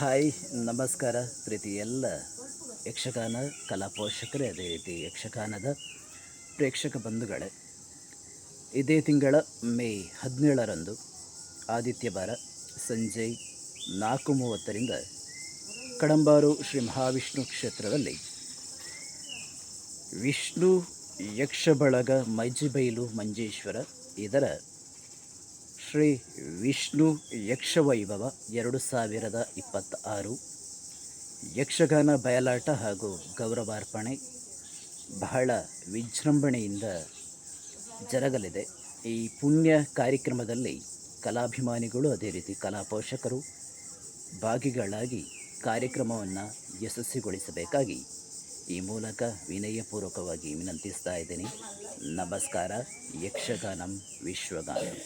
Hi ನಮಸ್ಕಾರ ಪ್ರೀತಿ ಎಲ್ಲ ಯಕ್ಷಗಾನ ಕಲಾ ಪೋಷಕರೇ, ಅದೇ ರೀತಿ ಯಕ್ಷಗಾನದ ಪ್ರೇಕ್ಷಕ ಬಂಧುಗಳೇ. ಇದೇ ತಿಂಗಳ ಮೇ 17ರಂದು ಆದಿತ್ಯವಾರ ಸಂಜೆ 4:30ರಿಂದ ಕಡಂಬಾರು ಶ್ರೀ ಮಹಾವಿಷ್ಣು ಕ್ಷೇತ್ರದಲ್ಲಿ ವಿಷ್ಣು ಯಕ್ಷಬಳಗ ಮೈಜಿಬೈಲು ಮಂಜೇಶ್ವರ ಇದರ ಶ್ರೀ ವಿಷ್ಣು ಯಕ್ಷವೈಭವ 2026 ಯಕ್ಷಗಾನ ಬಯಲಾಟ ಹಾಗೂ ಗೌರವಾರ್ಪಣೆ ಬಹಳ ವಿಜೃಂಭಣೆಯಿಂದ ಜರಗಲಿದೆ. ಈ ಪುಣ್ಯ ಕಾರ್ಯಕ್ರಮದಲ್ಲಿ ಕಲಾಭಿಮಾನಿಗಳು ಅದೇ ರೀತಿ ಕಲಾ ಪೋಷಕರು ಭಾಗಿಗಳಾಗಿ ಕಾರ್ಯಕ್ರಮವನ್ನು ಯಶಸ್ವಿಗೊಳಿಸಬೇಕಾಗಿ ಈ ಮೂಲಕ ವಿನಯಪೂರ್ವಕವಾಗಿ ವಿನಂತಿಸ್ತಾ ಇದ್ದೀನಿ. ನಮಸ್ಕಾರ. ಯಕ್ಷಗಾನಂ ವಿಶ್ವಗಾನಂ.